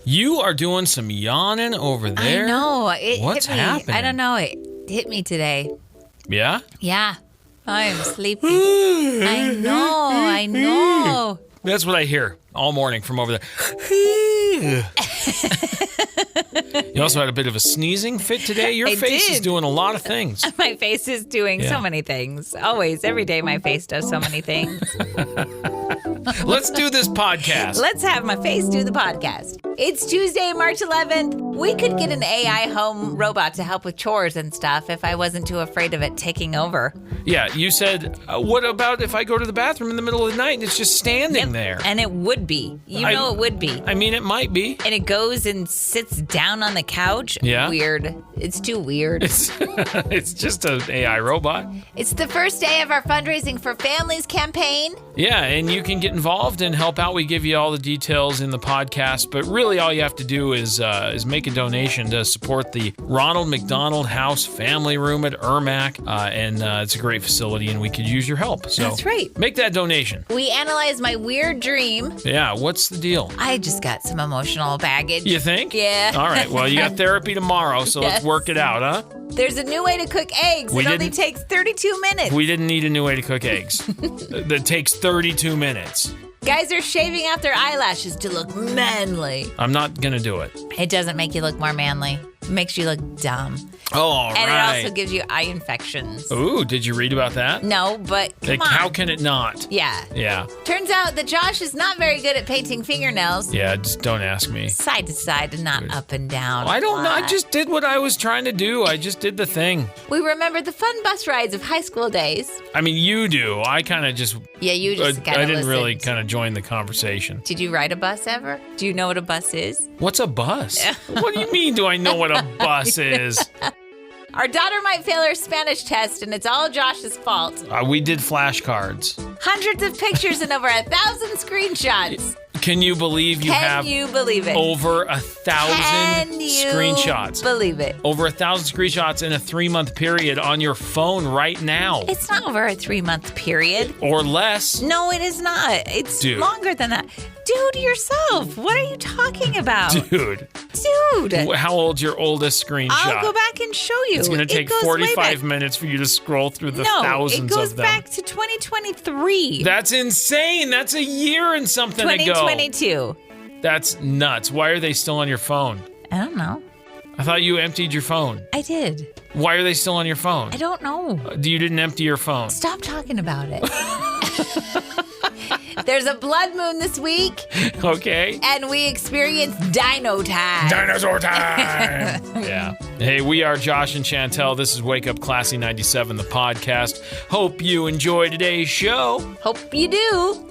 You are doing some yawning over there. I know. What's hit me. happening? I don't know. It hit me today. Yeah? Yeah. I'm sleepy. I know. That's what I hear all morning from over there. You also had a bit of a sneezing fit today. Your face is doing a lot of things. My face is doing so many things. Always, every day, my face does so many things. Let's do this podcast. Let's have my face do the podcast. It's Tuesday, March 11th. We could get an AI home robot to help with chores and stuff if I wasn't too afraid of it taking over. Yeah, you said, what about if I go to the bathroom in the middle of the night and it's just standing there? And it would be. It would be. I mean, it might be. And it goes and sits down on the couch. Yeah. Weird. It's too weird. It's just an AI robot. It's the first day of our Fundraising for Families campaign. Yeah, and you can get involved and help out. We give you all the details in the podcast, but really all you have to do is make a donation to support the Ronald McDonald House Family Room at Ermac, and it's a great facility, and we could use your help. So that's right. Make that donation. We analyzed my weird dream. Yeah, what's the deal? I just got some emotional baggage. You think? Yeah. All right, well, you got therapy tomorrow, so let's work it out, huh? There's a new way to cook eggs. It only takes 32 minutes. We didn't need a new way to cook eggs. That takes 32 minutes. Guys are shaving out their eyelashes to look manly. I'm not going to do it. It doesn't make you look more manly. It makes you look dumb. Oh, all right. And it also gives you eye infections. Ooh, did you read about that? No, but come on. How can it not? Yeah. Yeah. Turns out that Josh is not very good at painting fingernails. Yeah, just don't ask me. Side to side and not up and down. I don't know. I just did what I was trying to do. I just did the thing. We remember the fun bus rides of high school days. I mean, you do. I kind of just... Yeah, you just kind of I didn't really kind of join the conversation. Did you ride a bus ever? Do you know what a bus is? What's a bus? What do you mean, do I know what a bus is? Our daughter might fail her Spanish test, and it's all Josh's fault. We did flashcards. Hundreds of pictures and over 1,000 screenshots. Can you believe you have it? over 1,000 screenshots? Believe it. Over 1,000 screenshots in a 3-month period on your phone right now. It's not over a 3-month period. Or less. No, it is not. It's longer than that. Dude, yourself. What are you talking about? Dude. How old's your oldest screenshot? I'll go back and show you. It's going to take 45 minutes for you to scroll through the thousands of them. No, it goes back to 2023. That's insane. That's a year and something ago. 2022. That's nuts. Why are they still on your phone? I don't know. I thought you emptied your phone. I did. Why are they still on your phone? I don't know. You didn't empty your phone. Stop talking about it. There's a blood moon this week. Okay. And we experienced dino time. Dinosaur time. Yeah. Hey, we are Josh and Chantel. This is Wake Up Classy 97, the podcast. Hope you enjoy today's show. Hope you do.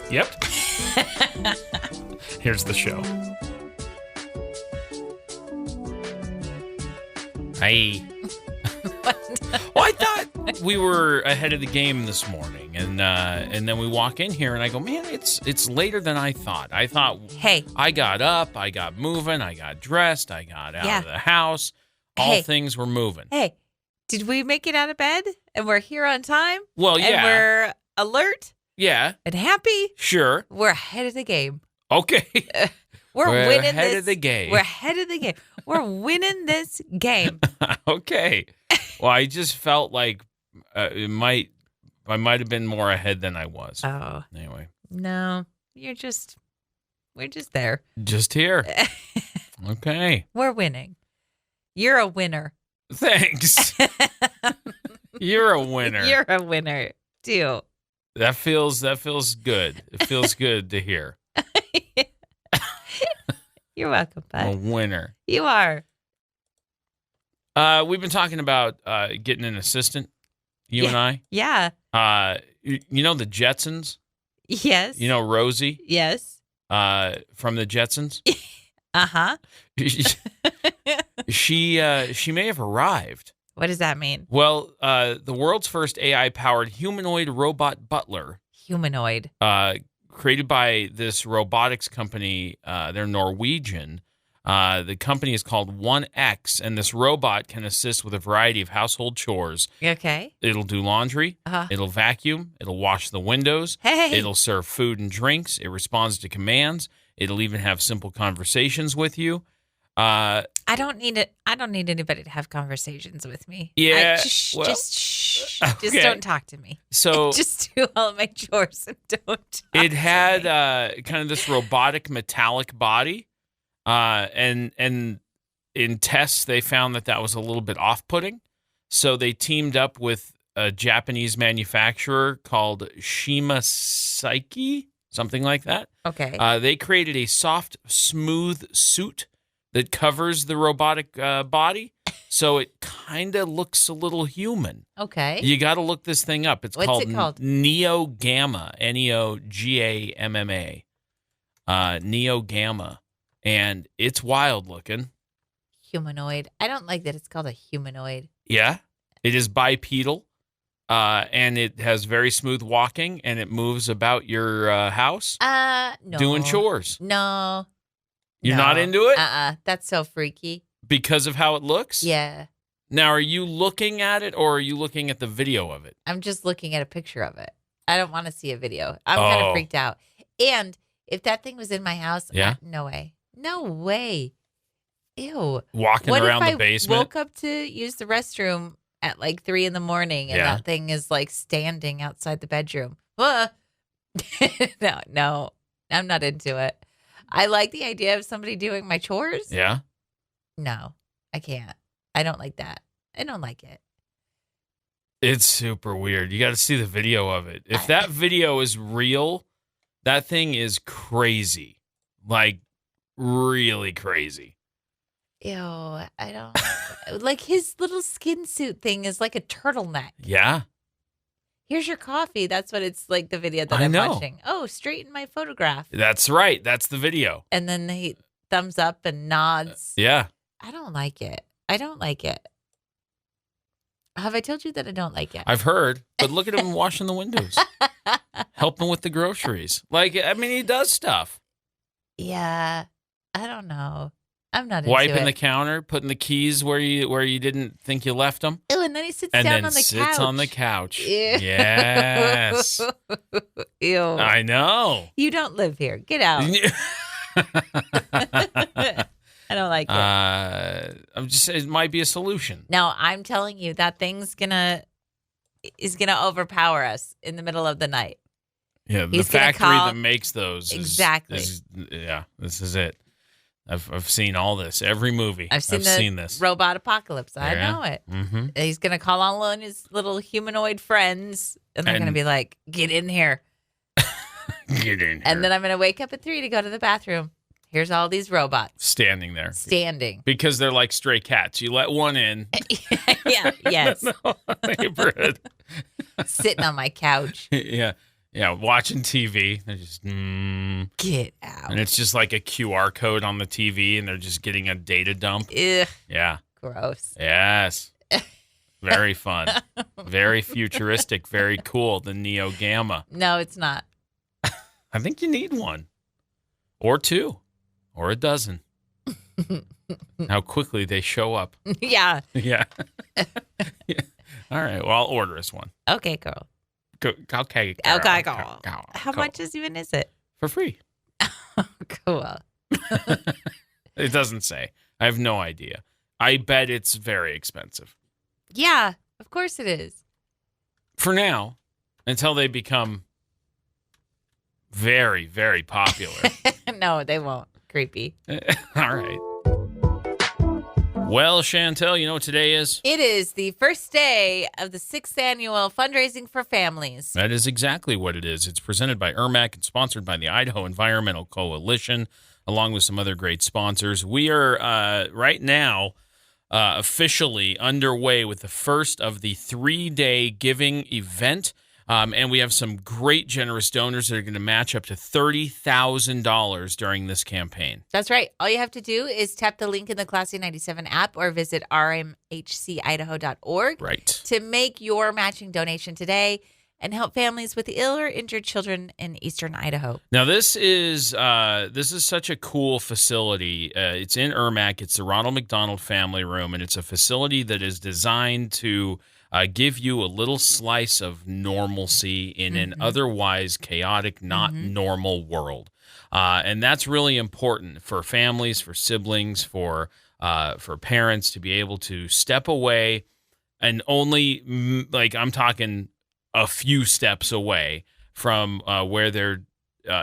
Yep. Here's the show. Hey. Well, I thought we were ahead of the game this morning, and then we walk in here, and I go, man, it's later than I thought. I thought, hey, I got up, I got moving, I got dressed, I got out of the house. All things were moving. Hey, did we make it out of bed? And we're here on time? Well, yeah. And we're alert? Yeah. And happy? Sure. We're ahead of the game. Okay. We're winning ahead of the game. We're ahead of the game. We're winning this game. Okay. Well, I just felt like I might have been more ahead than I was. Oh. Anyway. No, we're just there. Just here. Okay. We're winning. You're a winner. Thanks. You're a winner. You're a winner, too. That feels good. It feels good to hear. You're welcome, bud. A winner. You are. We've been talking about getting an assistant, you and I. Yeah. You know the Jetsons? Yes. You know Rosie? Yes. From the Jetsons? Uh-huh. She may have arrived. What does that mean? Well, the world's first AI-powered humanoid robot butler. Humanoid. Created by this robotics company. They're Norwegian. The company is called 1X, and this robot can assist with a variety of household chores. Okay. It'll do laundry. It'll vacuum. It'll wash the windows. Hey. It'll serve food and drinks. It responds to commands. It'll even have simple conversations with you. I don't need it. I don't need anybody to have conversations with me. Yeah, Just shh. Just don't talk to me. So just do all my chores and don't talk it had to me. kind of this robotic metallic body, and in tests they found that was a little bit off-putting. So they teamed up with a Japanese manufacturer called Shimasaiki, something like that. Okay. They created a soft, smooth suit that covers the robotic body, so it kind of looks a little human. Okay. You got to look this thing up. What's it called? Neogamma, Neogamma. Neogamma, and it's wild looking. Humanoid. I don't like that it's called a humanoid. Yeah, it is bipedal, and it has very smooth walking, and it moves about your house. No. Doing chores. No. You're not into it? That's so freaky. Because of how it looks? Yeah. Now, are you looking at it, or are you looking at the video of it? I'm just looking at a picture of it. I don't want to see a video. I'm kind of freaked out. And if that thing was in my house, no way. No way. Ew. Walking around the basement? I woke up to use the restroom at like 3 a.m. and that thing is like standing outside the bedroom. No, I'm not into it. I like the idea of somebody doing my chores. Yeah. No, I can't. I don't like that. I don't like it. It's super weird. You got to see the video of it. If that video is real, that thing is crazy. Like, really crazy. Ew, I don't like his little skin suit thing is like a turtleneck. Yeah. Here's your coffee. That's what it's like, the video that I'm watching. Oh, straighten my photograph. That's right. That's the video. And then he thumbs up and nods. Yeah. I don't like it. I don't like it. Have I told you that I don't like it? I've heard, but look at him washing the windows. Helping with the groceries. Like, I mean, he does stuff. Yeah. I don't know. I'm not into Wiping it. the counter, putting the keys where you didn't think you left them. Ew, and then he sits down on the couch. And then sits on the couch. Ew. Yes. Ew. I know. You don't live here. Get out. I don't like it. I'm just saying it might be a solution. No, I'm telling you that thing's gonna overpower us in the middle of the night. Yeah, the factory that makes those exactly. This is it. I've seen all this. Every movie. I've seen this. Robot apocalypse. I know it. Mm-hmm. He's going to call on his little humanoid friends, and they're going to be like, get in here. Get in here. And then I'm going to wake up at 3 to go to the bathroom. Here's all these robots. Standing there. Because they're like stray cats. You let one in. Yeah, yes. Neighborhood. Sitting on my couch. Yeah. Yeah, watching TV. They're just, Get out. And it's just like a QR code on the TV, and they're just getting a data dump. Ugh. Yeah. Gross. Yes. Very fun. Very futuristic. Very cool. The Neogamma. No, it's not. I think you need one. Or two. Or a dozen. How quickly they show up. Yeah. Yeah. Yeah. All right. Well, I'll order us one. Okay, girl. Okay. How much even is it? For free. Cool. It doesn't say. I have no idea. I bet it's very expensive. Yeah, of course it is. For now, until they become very, very popular. No, they won't. Creepy. All right. Well, Chantel, you know what today is? It is the first day of the 6th annual Fundraising for Families. That is exactly what it is. It's presented by ERMAC and sponsored by the Idaho Environmental Coalition, along with some other great sponsors. We are right now officially underway with the first of the 3-day giving event. And we have some great generous donors that are going to match up to $30,000 during this campaign. That's right. All you have to do is tap the link in the Classy 97 app or visit rmhcidaho.org to make your matching donation today and help families with ill or injured children in eastern Idaho. Now, this is such a cool facility. It's in ERMAC. It's the Ronald McDonald Family Room, and it's a facility that is designed to give you a little slice of normalcy in an otherwise chaotic, not normal world. And that's really important for families, for siblings, for parents to be able to step away and only, like, I'm talking a few steps away from where their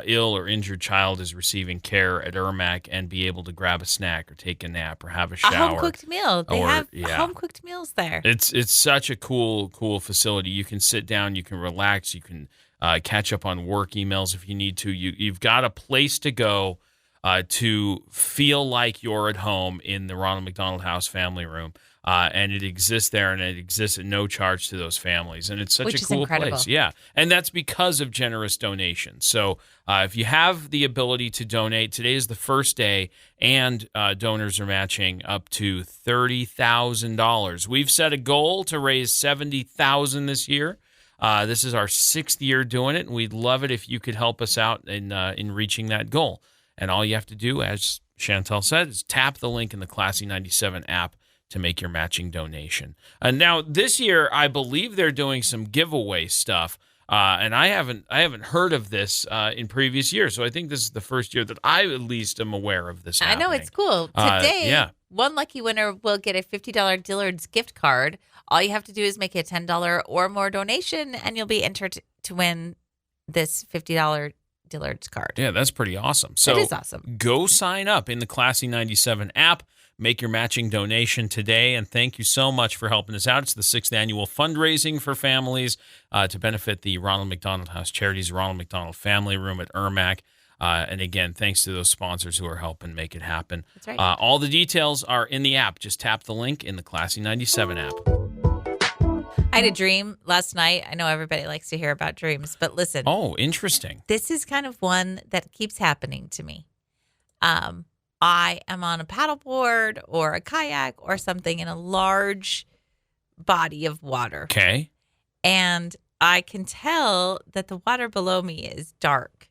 ill or injured child is receiving care at Ermac and be able to grab a snack or take a nap or have a shower. A home-cooked meal. They have home-cooked meals there. It's such a cool facility. You can sit down, you can relax, you can catch up on work emails if you need to. You've got a place to go to feel like you're at home in the Ronald McDonald House Family Room. And it exists there, and it exists at no charge to those families. And it's such a cool place. Yeah. And that's because of generous donations. So if you have the ability to donate, today is the first day, and donors are matching up to $30,000. We've set a goal to raise $70,000 this year. This is our 6th year doing it, and we'd love it if you could help us out in reaching that goal. And all you have to do, as Chantel said, is tap the link in the Classy 97 app to make your matching donation. Now, this year, I believe they're doing some giveaway stuff, and I haven't heard of this in previous years. So I think this is the first year that I at least am aware of this happening. I know, it's cool. Today, one lucky winner will get a $50 Dillard's gift card. All you have to do is make a $10 or more donation, and you'll be entered to win this $50 Dillard's card. Yeah, that's pretty awesome. So it is awesome. Go sign up in the Classy 97 app. Make your matching donation today, and thank you so much for helping us out. It's the 6th annual fundraising for families to benefit the Ronald McDonald House Charities, Ronald McDonald Family Room at Ermac. And again, thanks to those sponsors who are helping make it happen. That's right. All the details are in the app. Just tap the link in the Classy 97 app. I had a dream last night. I know everybody likes to hear about dreams, but listen. Oh, interesting. This is kind of one that keeps happening to me. I am on a paddleboard or a kayak or something in a large body of water. Okay. And I can tell that the water below me is dark.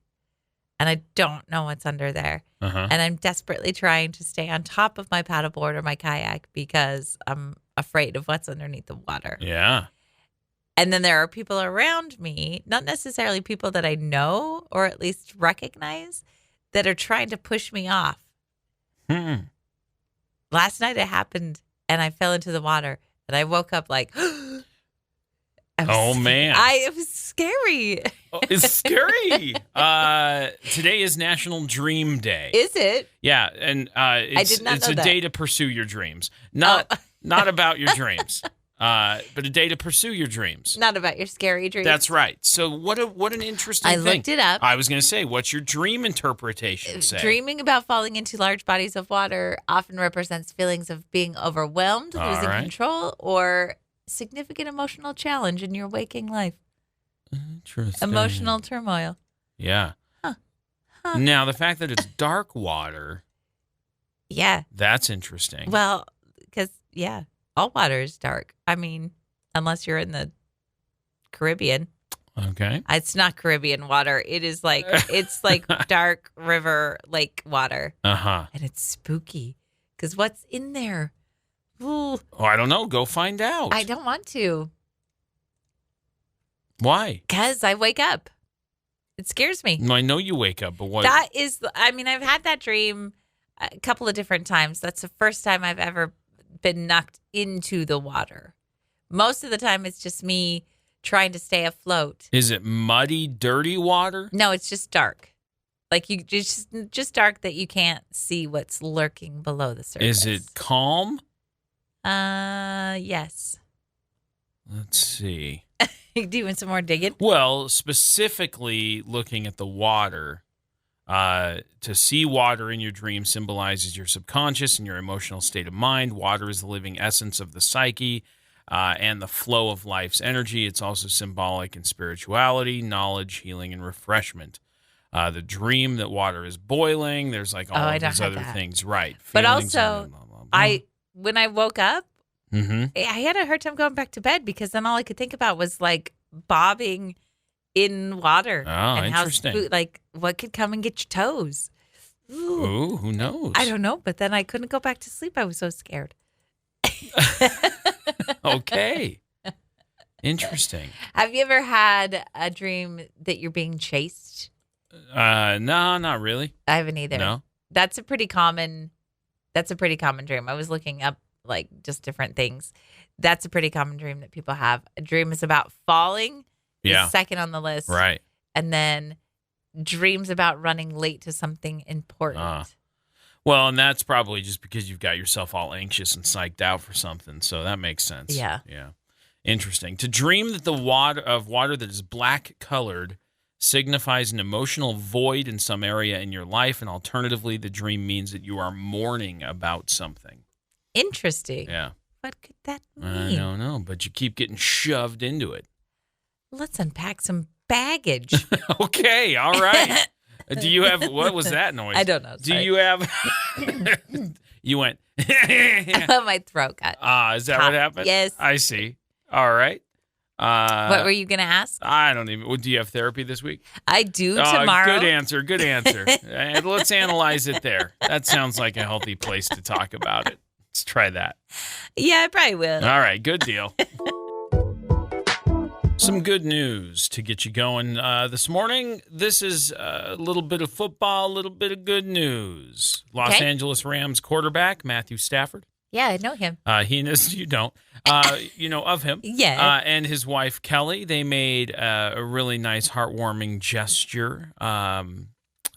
And I don't know what's under there. Uh-huh. And I'm desperately trying to stay on top of my paddleboard or my kayak because I'm afraid of what's underneath the water. Yeah. And then there are people around me, not necessarily people that I know or at least recognize, that are trying to push me off. Last night it happened, and I fell into the water, and I woke up like, man. It was scary. Oh, it's scary. Today is National Dream Day. Is it? Yeah, and it's a day to pursue your dreams. Not about your dreams. But a day to pursue your dreams. Not about your scary dreams. That's right. So what an interesting thing. I looked it up. I was going to say, what's your dream interpretation say? Dreaming about falling into large bodies of water often represents feelings of being overwhelmed, losing control, or significant emotional challenge in your waking life. Interesting. Emotional turmoil. Yeah. Huh. Now, the fact that it's dark water. Yeah. That's interesting. Well, because, all water is dark. I mean, unless you're in the Caribbean. Okay. It's not Caribbean water. It's like dark river lake water. Uh-huh. And it's spooky because what's in there? Ooh. Oh, I don't know. Go find out. I don't want to. Why? Because I wake up. It scares me. No, I know you wake up, but what? I've had that dream a couple of different times. That's the first time I've ever been knocked into the water. Most of the time it's just me trying to stay afloat. Is it muddy, dirty water? No, it's just dark. Like you just dark that you can't see what's lurking below the surface. Is it calm? Yes. Let's see. Doing some more digging? Well, specifically looking at the water, to see water in your dream symbolizes your subconscious and your emotional state of mind. Water is the living essence of the psyche and the flow of life's energy. It's also symbolic in spirituality, knowledge, healing, and refreshment. The dream that water is boiling. There's like all of these other things, right? But Feelings also, blah, blah, blah. when I woke up, mm-hmm. I had a hard time going back to bed because then all I could think about was like bobbing in water. Oh, and interesting. What could come and get your toes? Ooh, who knows? I don't know, but then I couldn't go back to sleep. I was so scared. Okay. Interesting. Have you ever had a dream that you're being chased? No, not really. I haven't either. No. That's a pretty common dream. I was looking up like just different things. That's a pretty common dream that people have. A dream is about falling. Yeah. Is second on the list. Right. And then dreams about running late to something important. Well, and that's probably just because you've got yourself all anxious and psyched out for something. So that makes sense. Yeah. Yeah. Interesting. To dream that the water that is black colored signifies an emotional void in some area in your life, and alternatively, the dream means that you are mourning about something. Interesting. Yeah. What could that mean? I don't know, but you keep getting shoved into it. Let's unpack some baggage. Okay, all right. Do you have, what was that noise? I don't know. Sorry. Do you have, you went, my throat got is that what happened? Yes. I see. All right. What were you going to ask? I don't even, do you have therapy this week? I do tomorrow. Good answer. And let's analyze it there. That sounds like a healthy place to talk about it. Let's try that. Yeah, I probably will. All right, good deal. Some good news to get you going this morning. This is a little bit of football, a little bit of good news. Los Angeles Rams quarterback Matthew Stafford. Yeah, I know him. You don't. You know of him. Yeah. And his wife, Kelly, they made a really nice, heartwarming gesture.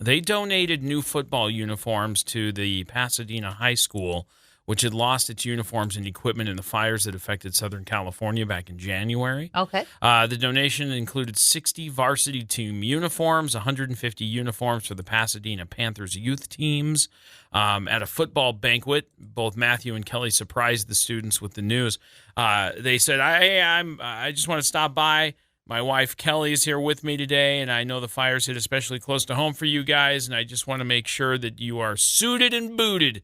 They donated new football uniforms to the Pasadena High School, which had lost its uniforms and equipment in the fires that affected Southern California back in January. Okay. The donation included 60 varsity team uniforms, 150 uniforms for the Pasadena Panthers youth teams. At a football banquet, both Matthew and Kelly surprised the students with the news. They said, I just want to stop by. My wife Kelly is here with me today, and I know the fires hit especially close to home for you guys, and I just want to make sure that you are suited and booted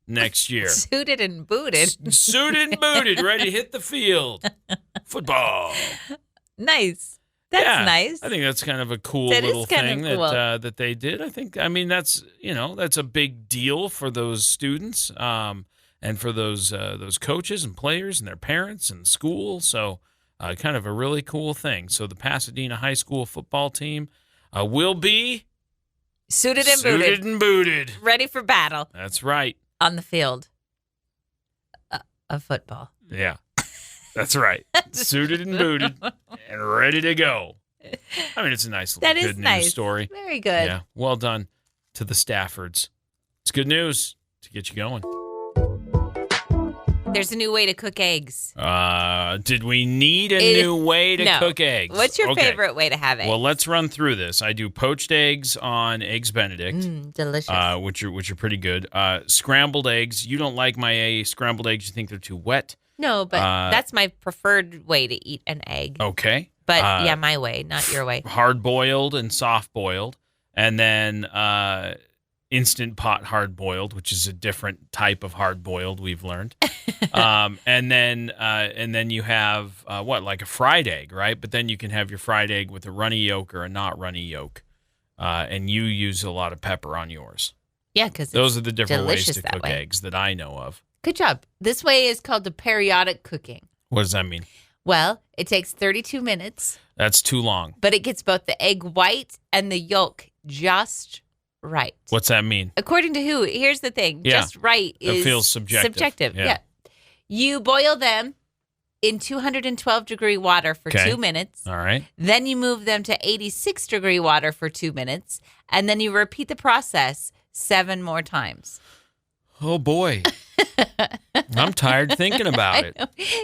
next year. Suited and booted. Suited and booted, ready to hit the field. Football. Nice. That's nice. I think that's kind of a cool little thing cool. that they did. I mean, that's a big deal for those students and for those coaches and players and their parents and school. So kind of a really cool thing. So the Pasadena High School football team will be suited and booted. Ready for battle. That's right. On the field of football. Yeah, that's right. Suited and booted and ready to go. I mean, it's a nice little good news story. Very good. Yeah, well done to the Staffords. It's good news to get you going. There's a new way to cook eggs. Did we need a new way to cook eggs? What's your favorite way to have eggs? Well, let's run through this. I do poached eggs on Eggs Benedict. Delicious. Which are pretty good. Scrambled eggs. You don't like my scrambled eggs. You think they're too wet. No, but that's my preferred way to eat an egg. Okay. But my way, not your way. Hard boiled and soft boiled. And then instant pot hard boiled, which is a different type of hard boiled we've learned. And then you have like a fried egg, right? But then you can have your fried egg with a runny yolk or a not runny yolk. And you use a lot of pepper on yours. Yeah, because those are the different ways to cook eggs that I know of. Good job. This way is called the periodic cooking. What does that mean? Well, it takes 32 minutes. That's too long. But it gets both the egg white and the yolk just right. What's that mean? According to who? Here's the thing. Yeah. Just right is it feels subjective. Yeah. You boil them in 212-degree water for 2 minutes. All right. Then you move them to 86-degree water for 2 minutes. And then you repeat the process 7 more times. Oh, boy. I'm tired thinking about it.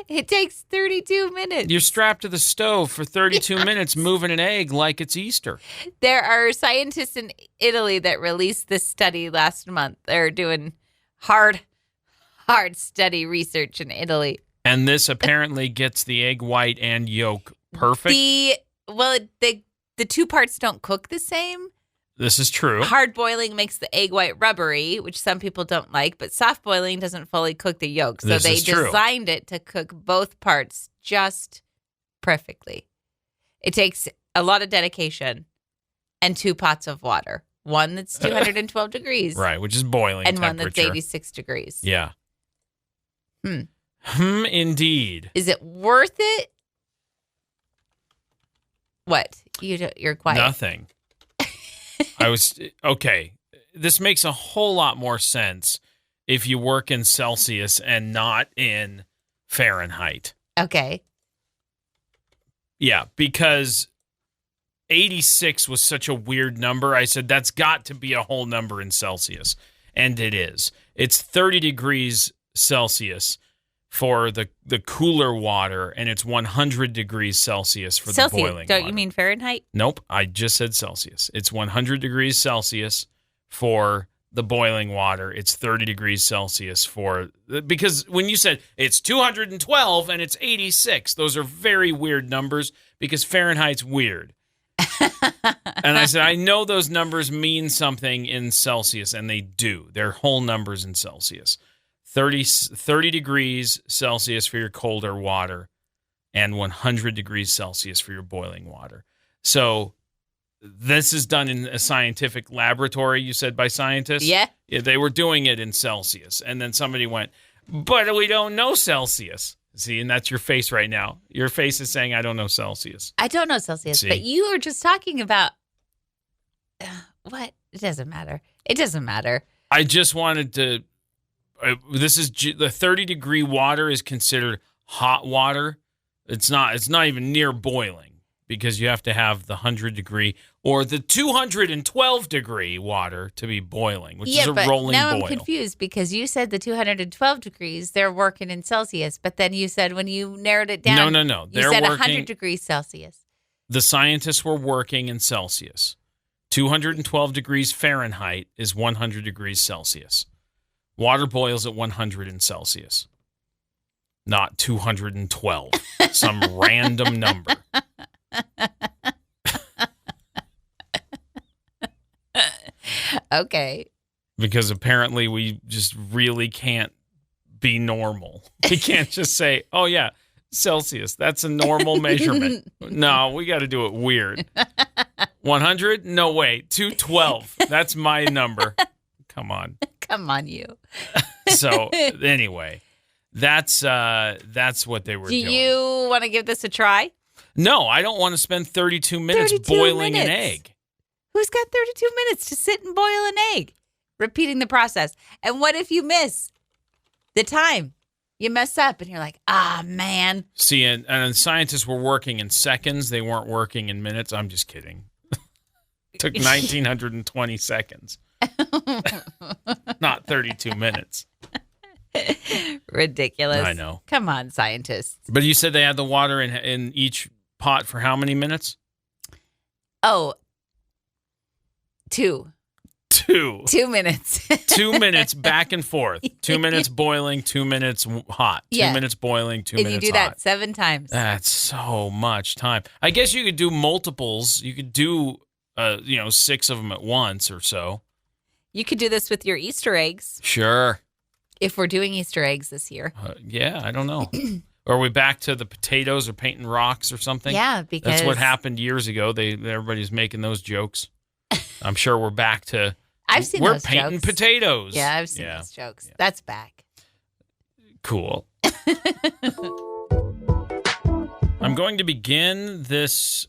It takes 32 minutes. You're strapped to the stove for 32 minutes moving an egg like it's Easter. There are scientists in Italy that released this study last month. They're doing hard study research in Italy. And this apparently gets the egg white and yolk perfect? The 2 parts don't cook the same. This is true. Hard boiling makes the egg white rubbery, which some people don't like, but soft boiling doesn't fully cook the yolk. So they designed it to cook both parts just perfectly. It takes a lot of dedication and 2 pots of water. One that's 212 degrees. Right, which is boiling and temperature. One that's 86 degrees. Yeah. Indeed. Is it worth it? What? You're quiet. Nothing. Okay. This makes a whole lot more sense if you work in Celsius and not in Fahrenheit. Okay. Yeah, because 86 was such a weird number. I said, that's got to be a whole number in Celsius. And it is. It's 30 degrees Celsius for the cooler water, and it's 100 degrees Celsius for the boiling water. Don't you mean Fahrenheit? Nope, I just said Celsius. It's 100 degrees Celsius for the boiling water. It's 30 degrees Celsius because when you said it's 212 and it's 86, those are very weird numbers because Fahrenheit's weird. And I said, I know those numbers mean something in Celsius, and they do. They're whole numbers in Celsius. 30 degrees Celsius for your colder water and 100 degrees Celsius for your boiling water. So this is done in a scientific laboratory, you said, by scientists? Yeah. They were doing it in Celsius. And then somebody went, but we don't know Celsius. See, and that's your face right now. Your face is saying, I don't know Celsius. I don't know Celsius, See? but you were just talking about what? It doesn't matter. It doesn't matter. I just wanted to, this is, the 30-degree water is considered hot water. It's not even near boiling because you have to have the 100-degree or the 212-degree water to be boiling, which is a rolling now boil. I'm confused because you said the 212 degrees, they're working in Celsius, but then you said when you narrowed it down, No. You said 100 degrees Celsius. The scientists were working in Celsius. 212 degrees Fahrenheit is 100 degrees Celsius. Water boils at 100 in Celsius, not 212, some random number. Okay. Because apparently we just really can't be normal. We can't just say, oh, yeah, Celsius, that's a normal measurement. No, we got to do it weird. 100? No way. 212. That's my number. Come on. Come on, you. So anyway, that's what they were doing. Do you want to give this a try? No, I don't want to spend 32 minutes boiling an egg. Who's got 32 minutes to sit and boil an egg? Repeating the process. And what if you miss the time? You mess up and you're like, man. See, and scientists were working in seconds. They weren't working in minutes. I'm just kidding. It took 1,920 seconds. Not 32 minutes. Ridiculous. I know. Come on, scientists. But you said they had the water in each pot for how many minutes? Oh, 2 minutes. 2 minutes back and forth. 2 minutes boiling, 2 minutes hot. 2 minutes boiling, 2 minutes hot. And you do that 7 times. That's so much time. I guess you could do multiples. You could do 6 of them at once or so. You could do this with your Easter eggs. Sure. If we're doing Easter eggs this year. Yeah, I don't know. Are we back to the potatoes or painting rocks or something? Yeah, because that's what happened years ago. Everybody's making those jokes. I'm sure we're back to. I've seen we're those painting jokes. Potatoes. Yeah, I've seen those jokes. Yeah. That's back. Cool. I'm going to begin this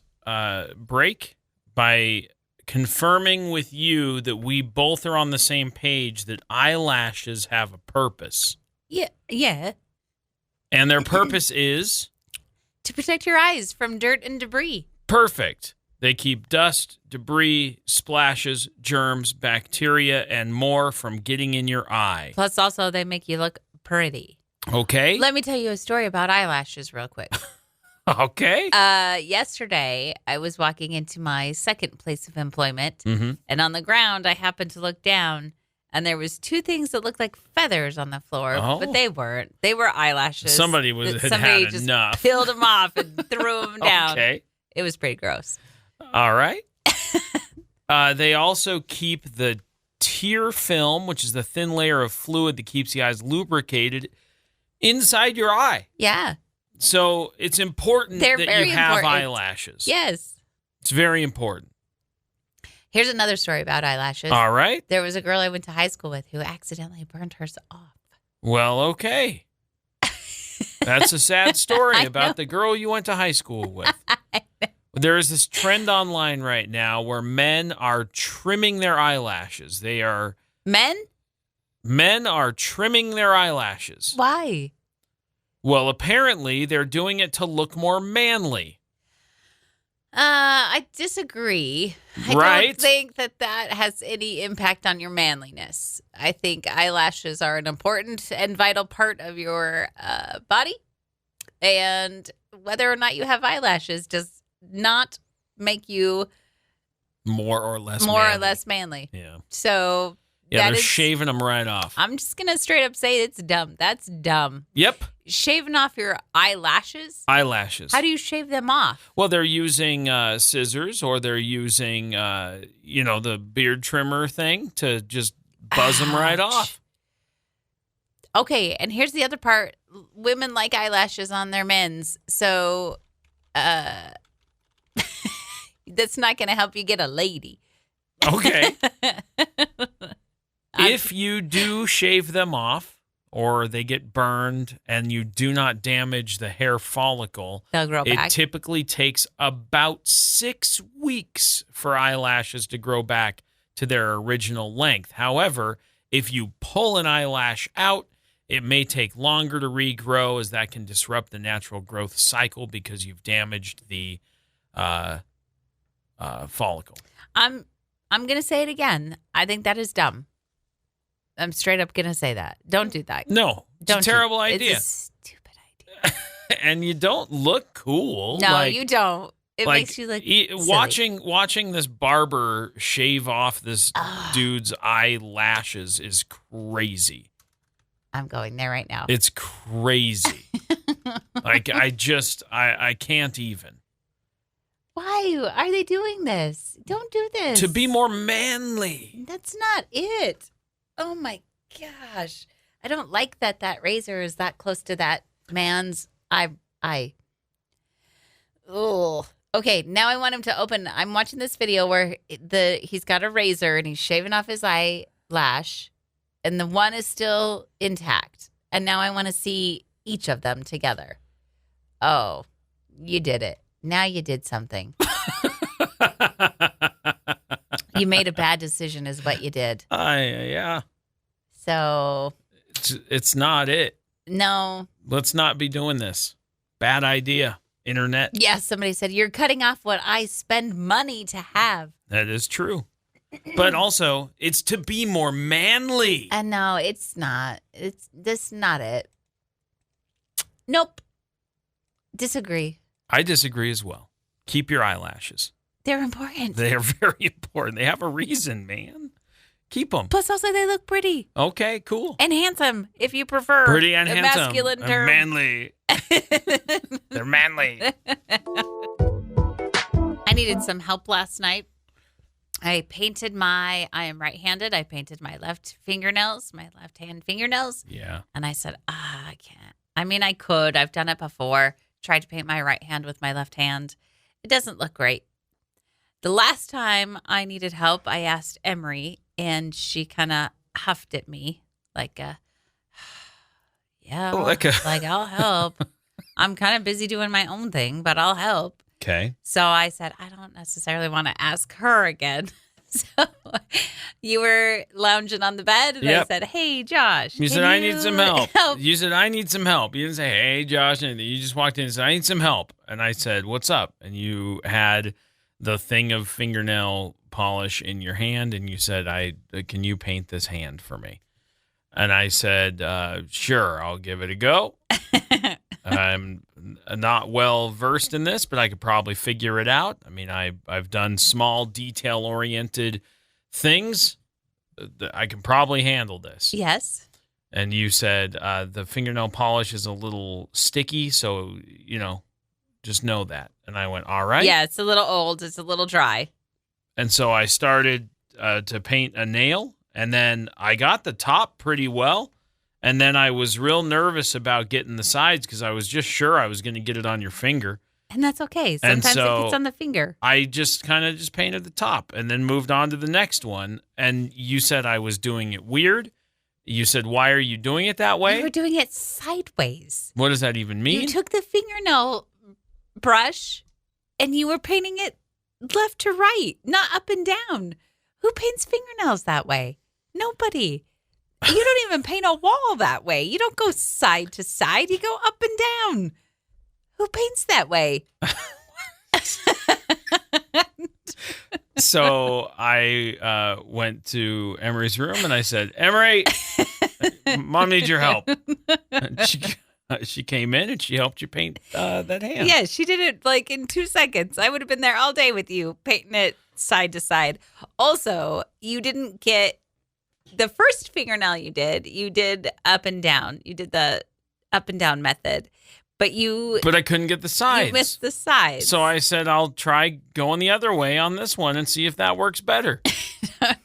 break by confirming with you that we both are on the same page that eyelashes have a purpose. Yeah. And their purpose is? To protect your eyes from dirt and debris. Perfect. They keep dust, debris, splashes, germs, bacteria, and more from getting in your eye. Plus, also, they make you look pretty. Okay. Let me tell you a story about eyelashes real quick. Okay. Yesterday, I was walking into my second place of employment, and on the ground, I happened to look down, and there was 2 things that looked like feathers on the floor, but they weren't. They were eyelashes. Somebody had just enough. Peeled them off and threw them down. Okay. It was pretty gross. All right. They also keep the tear film, which is the thin layer of fluid that keeps the eyes lubricated, inside your eye. Yeah. So it's important that you have eyelashes. Yes. It's very important. Here's another story about eyelashes. All right. There was a girl I went to high school with who accidentally burned hers off. Well, okay. That's a sad story about the girl you went to high school with. There is this trend online right now where men are trimming their eyelashes. Men are trimming their eyelashes. Why? Well, apparently they're doing it to look more manly. I disagree. I don't think that has any impact on your manliness. I think eyelashes are an important and vital part of your body. And whether or not you have eyelashes does not make you more or less manly. Yeah. So they're shaving them right off. I'm just going to straight up say it's dumb. That's dumb. Yep. Shaving off your eyelashes? Eyelashes. How do you shave them off? Well, they're using scissors, or they're using, the beard trimmer thing to just buzz them right off. Okay, and here's the other part. Women like eyelashes on their men's, so that's not going to help you get a lady. Okay. If you do shave them off, or they get burned and you do not damage the hair follicle, they'll grow back. It typically takes about 6 weeks for eyelashes to grow back to their original length. However, if you pull an eyelash out, it may take longer to regrow, as that can disrupt the natural growth cycle because you've damaged the follicle. I'm going to say it again. I think that is dumb. I'm straight up going to say that. Don't do that. No, it's a terrible idea. It's a stupid idea. And you don't look cool. No, you don't. It makes you look silly. Watching this barber shave off this dude's eyelashes is crazy. I'm going there right now. It's crazy. I can't even. Why are they doing this? Don't do this. To be more manly. That's not it. Oh, my gosh. I don't like that razor is that close to that man's eye. Oh. Okay, now I want him to open. I'm watching this video where he's got a razor and he's shaving off his eyelash, and the one is still intact. And now I want to see each of them together. Oh, you did it. Now you did something. You made a bad decision is what you did. Yeah. So. It's not it. No. Let's not be doing this. Bad idea. Internet. Yes, somebody said, you're cutting off what I spend money to have. That is true. But also, it's to be more manly. And no, it's not. This not it. Nope. Disagree. I disagree as well. Keep your eyelashes. They're important. They are very important. They have a reason, man. Keep them. Plus, also, they look pretty. Okay, cool. And handsome, if you prefer. Pretty and the handsome. Masculine term. And manly. They're manly. I needed some help last night. I am right-handed. I painted my left hand fingernails. Yeah. And I said, I can't. I mean, I could. I've done it before. Tried to paint my right hand with my left hand. It doesn't look great. The last time I needed help, I asked Emery, and she kind of huffed at me like I'll help. I'm kind of busy doing my own thing, but I'll help. Okay. So I said, I don't necessarily want to ask her again. So you were lounging on the bed, and I said, hey, Josh. You said, I need some help. You said, I need some help. You didn't say, hey, Josh. You just walked in and said, I need some help. And I said, what's up? And you had the thing of fingernail polish in your hand, and you said, can you paint this hand for me? And I said, sure, I'll give it a go. I'm not well versed in this, but I could probably figure it out. I mean, I've done small, detail-oriented things. I can probably handle this. Yes. And you said the fingernail polish is a little sticky, so, just know that. And I went, all right. Yeah, it's a little old. It's a little dry. And so I started to paint a nail, and then I got the top pretty well. And then I was real nervous about getting the sides because I was just sure I was going to get it on your finger. And that's okay. Sometimes it gets on the finger. I just kind of painted the top and then moved on to the next one. And you said I was doing it weird. You said, why are you doing it that way? You were doing it sideways. What does that even mean? You took the fingernail brush And you were painting it left to right, not up and down. Who paints fingernails that way? Nobody. You don't even paint a wall that way. You don't go side to side. You go up and down. Who paints that way? So I went to Emery's room and I said, Emery, Mom needs your help. And she came in and she helped you paint that hand. Yeah, she did it like in 2 seconds. I would have been there all day with you painting it side to side. Also, you didn't get the first fingernail you did up and down. You did the up and down method. But I couldn't get the sides. You missed the sides. So I said, I'll try going the other way on this one and see if that works better.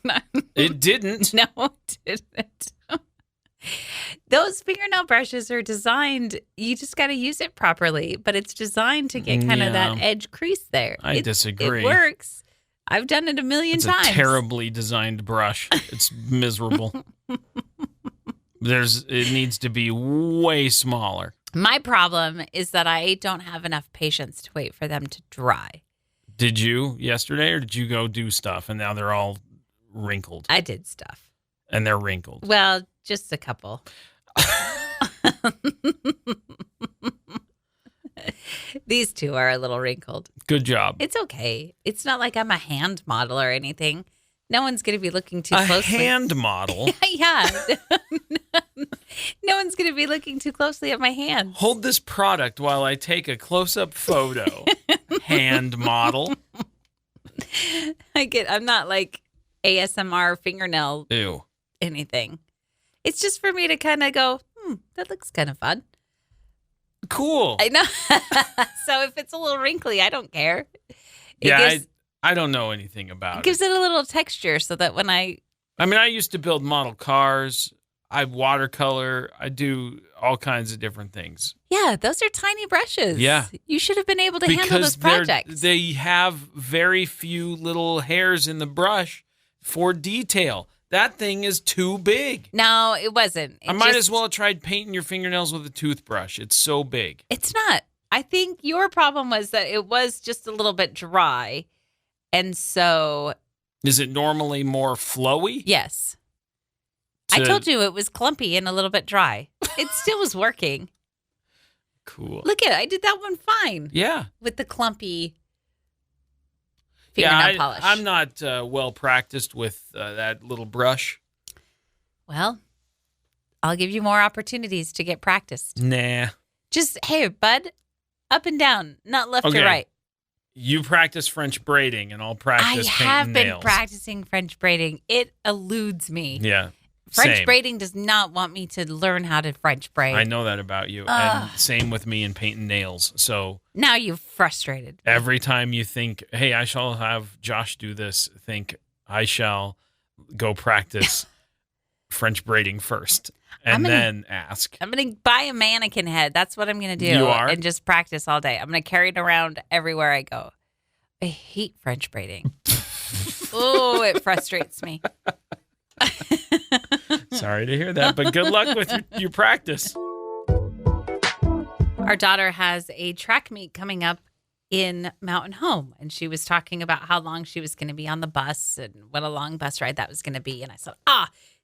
No. It didn't. No, it didn't. Those fingernail brushes are designed, you just got to use it properly, but it's designed to get kind of that edge crease there. I disagree. It works. I've done it a million times. It's a terribly designed brush. It's miserable. It needs to be way smaller. My problem is that I don't have enough patience to wait for them to dry. Did you yesterday, or did you go do stuff and now they're all wrinkled? I did stuff. And they're wrinkled. Well, just a couple. These two are a little wrinkled. Good job. It's okay. It's not like I'm a hand model or anything. No one's going to be looking too closely. A hand model? Yeah. No one's going to be looking too closely at my hands. Hold this product while I take a close-up photo. Hand model. I'm not like ASMR fingernail Ew. anything. It's just for me to kind of go, that looks kind of fun. Cool. I know. So if it's a little wrinkly, I don't care. I don't know anything about it. It gives it a little texture so that when I used to build model cars. I watercolor. I do all kinds of different things. Yeah, those are tiny brushes. Yeah. You should have been able to handle those projects. They have very few little hairs in the brush for detail. That thing is too big. No, it wasn't. I might as well have tried painting your fingernails with a toothbrush. It's so big. It's not. I think your problem was that it was just a little bit dry. And so... Is it normally more flowy? Yes. I told you it was clumpy and a little bit dry. It still was working. Cool. Look at it. I did that one fine. Yeah. With the clumpy fingernail polish. I'm not well practiced with that little brush. Well, I'll give you more opportunities to get practiced. Nah. Just, hey, bud, up and down, not left to right. You practice French braiding, and I'll practice painting nails. I have been practicing French braiding. It eludes me. Yeah. French braiding does not want me to learn how to French braid. I know that about you. And same with me in painting nails. So now you've frustrated. Every time you think, hey, I shall have Josh do this, think I shall go practice French braiding first and then ask. I'm going to buy a mannequin head. That's what I'm going to do. You are? And just practice all day. I'm going to carry it around everywhere I go. I hate French braiding. Oh, it frustrates me. Sorry to hear that, but good luck with your practice. Our daughter has a track meet coming up in Mountain Home, and she was talking about how long she was going to be on the bus and what a long bus ride that was going to be. And I said,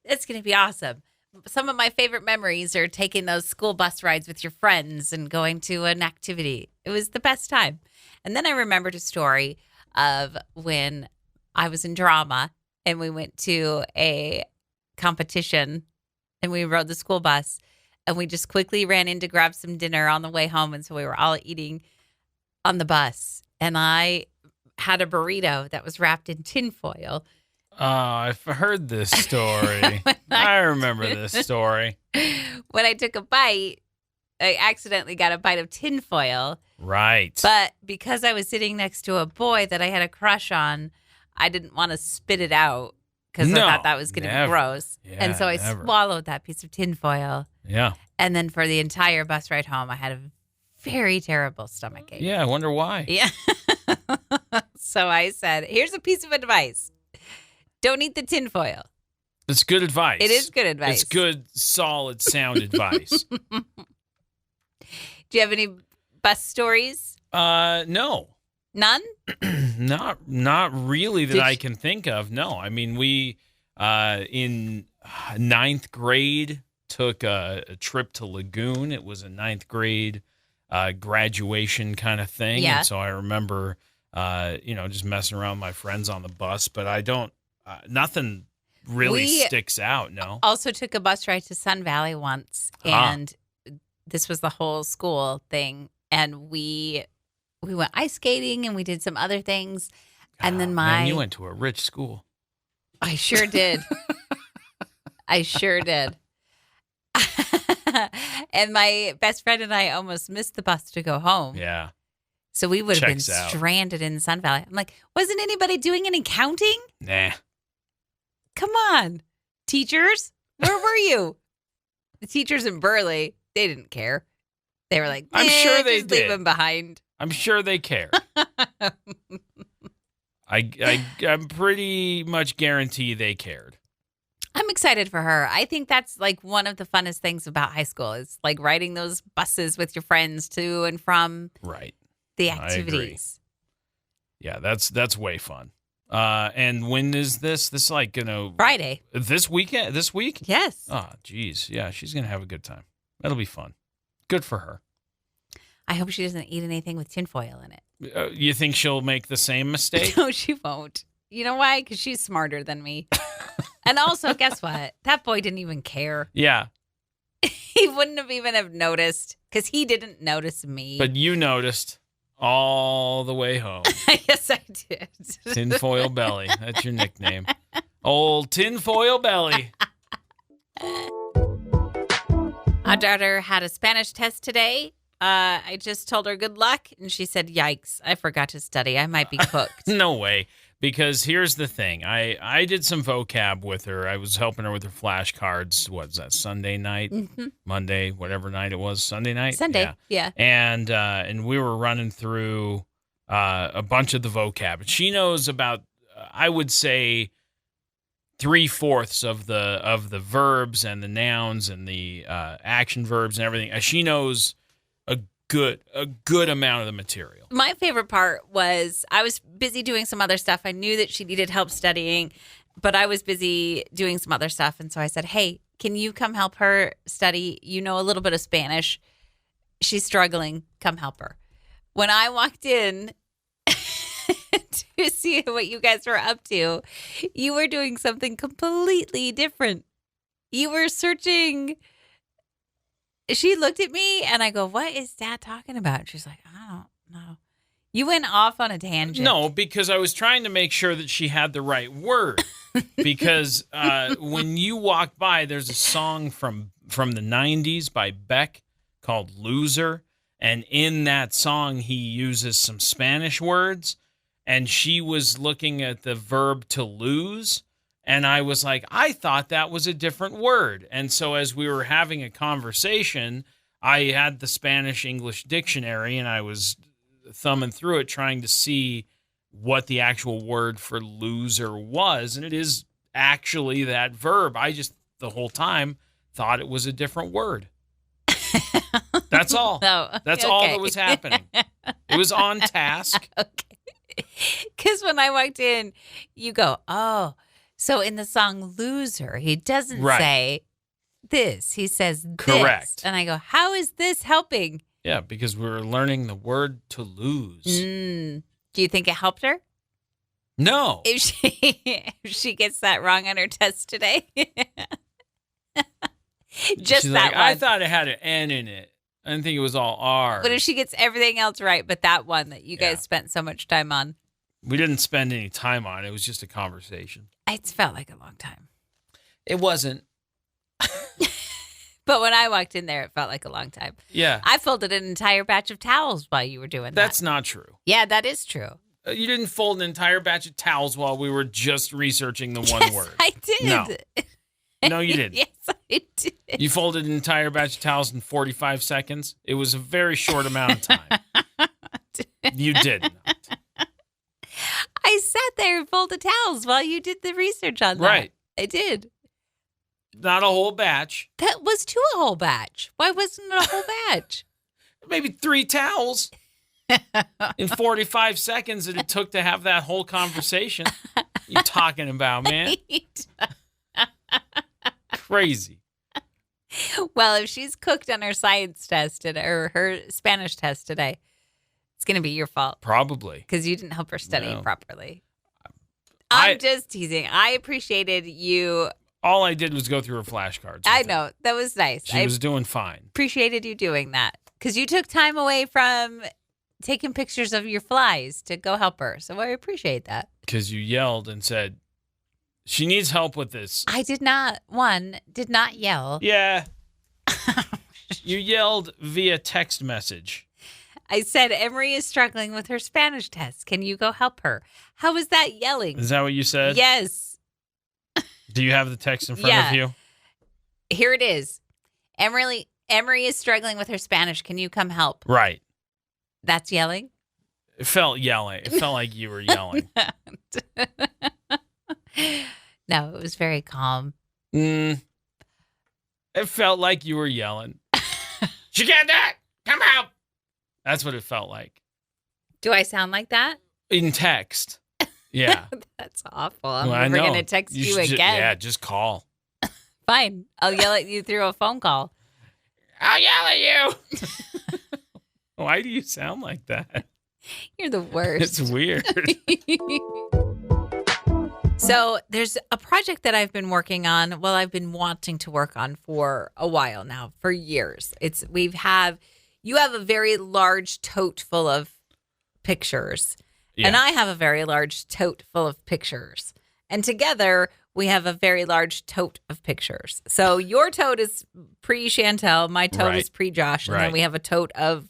it's going to be awesome. Some of my favorite memories are taking those school bus rides with your friends and going to an activity. It was the best time. And then I remembered a story of when I was in drama and we went to a competition and we rode the school bus and we just quickly ran in to grab some dinner on the way home. And so we were all eating on the bus. And I had a burrito that was wrapped in tinfoil. Oh, I've heard this story. I remember this story. When I took a bite, I accidentally got a bite of tinfoil. Right. But because I was sitting next to a boy that I had a crush on, I didn't want to spit it out because I thought that was going to be gross. Yeah, and so I swallowed that piece of tinfoil. Yeah. And then for the entire bus ride home, I had a very terrible stomachache. Yeah, I wonder why. Yeah. So I said, here's a piece of advice. Don't eat the tinfoil. It's good advice. It is good advice. It's good, solid, sound advice. Do you have any bus stories? No. None? Not really that I can think of. No, I mean, we in ninth grade took a trip to Lagoon. It was a ninth grade graduation kind of thing. Yeah. And so I remember, just messing around with my friends on the bus, but I don't, nothing really sticks out. No. Also took a bus ride to Sun Valley once, and this was the whole school thing. And we went ice skating and we did some other things. And then you went to a rich school. I sure did. I sure did. And my best friend and I almost missed the bus to go home. Yeah. So we would have been stranded in Sun Valley. I'm like, wasn't anybody doing any counting? Nah. Come on, teachers. Where were you? The teachers in Burley, they didn't care. They were like, I'm sure they just did. Leave them behind. I'm sure they care. I'm pretty much guarantee they cared. I'm excited for her. I think that's like one of the funnest things about high school is like riding those buses with your friends to and from the activities. Yeah, that's way fun. And when is this? This is like Friday. This weekend? This week? Yes. Oh, geez. Yeah, she's gonna have a good time. That'll be fun. Good for her. I hope she doesn't eat anything with tinfoil in it. You think she'll make the same mistake? No, she won't. You know why? Because she's smarter than me. And also, guess what? That boy didn't even care. Yeah. He wouldn't have even have noticed because he didn't notice me. But you noticed all the way home. Yes, I did. Tinfoil Belly. That's your nickname. Old Tinfoil Belly. Our daughter had a Spanish test today. I just told her good luck, and she said, yikes, I forgot to study. I might be cooked. No way. Because here's the thing. I did some vocab with her. I was helping her with her flashcards. What was that, Sunday night? Mm-hmm. Monday, whatever night it was. Sunday night? Sunday, yeah. And we were running through a bunch of the vocab. She knows about, I would say, 3/4 of the verbs and the nouns and the action verbs and everything. She knows a good amount of the material. My favorite part was I was busy doing some other stuff. I knew that she needed help studying, but I was busy doing some other stuff. And so I said, hey, can you come help her study? You know a little bit of Spanish. She's struggling. Come help her. When I walked in to see what you guys were up to, you were doing something completely different. You were searching. She looked at me and I go, what is Dad talking about? And she's like, I don't know. You went off on a tangent. No, because I was trying to make sure that she had the right word. Because when you walk by, there's a song from the 90s by Beck called Loser. And in that song, he uses some Spanish words. And she was looking at the verb to lose. And I was like, I thought that was a different word. And so as we were having a conversation, I had the Spanish-English dictionary, and I was thumbing through it trying to see what the actual word for loser was. And it is actually that verb. I just, the whole time, thought it was a different word. That's all. That's all that was happening. It was on task. Okay. Because when I walked in, you go, oh. So in the song Loser, he doesn't say this. He says this. Correct. And I go, how is this helping? Yeah, because we were learning the word to lose. Do you think it helped her? No. If she gets that wrong on her test today? Just She's that like, one. I thought it had an N in it. I didn't think it was all R. But if she gets everything else right, but that one that you guys spent so much time on. We didn't spend any time on it. It was just a conversation. It felt like a long time. It wasn't. But when I walked in there, it felt like a long time. Yeah. I folded an entire batch of towels while you were doing that. That's not true. Yeah, that is true. You didn't fold an entire batch of towels while we were just researching the one word. I did. No, you didn't. Yes, I did. You folded an entire batch of towels in 45 seconds. It was a very short amount of time. You did not. I sat there and folded towels while you did the research on that. Right. I did. Not a whole batch. That was a whole batch. Why wasn't it a whole batch? Maybe 3 towels. in 45 seconds that it took to have that whole conversation. You talking about, man? Crazy. Well, if she's cooked on her science test or her Spanish test today, it's going to be your fault. Probably. Because you didn't help her study properly. I'm just teasing. I appreciated you. All I did was go through her flashcards. I know. That was nice. She was doing fine. Appreciated you doing that. Because you took time away from taking pictures of your flies to go help her. So I appreciate that. Because you yelled and said, she needs help with this. I did not yell. Yeah. You yelled via text message. I said, Emery is struggling with her Spanish test. Can you go help her? How was that yelling? Is that what you said? Yes. Do you have the text in front of you? Here it is. Emery is struggling with her Spanish. Can you come help? Right. That's yelling? It felt yelling. It felt like you were yelling. No, it was very calm. It felt like you were yelling. She can't do it. Come out. That's what it felt like. Do I sound like that? In text. Yeah. That's awful. I'm never going to text you again. Just call. Fine. I'll yell at you through a phone call. I'll yell at you. Why do you sound like that? You're the worst. It's weird. So there's a project that I've been working on. Well, I've been wanting to work on for a while now, for years. You have a very large tote full of pictures, and I have a very large tote full of pictures. And together, we have a very large tote of pictures. So your tote is pre-Chantel, my tote is pre-Josh, and then we have a tote of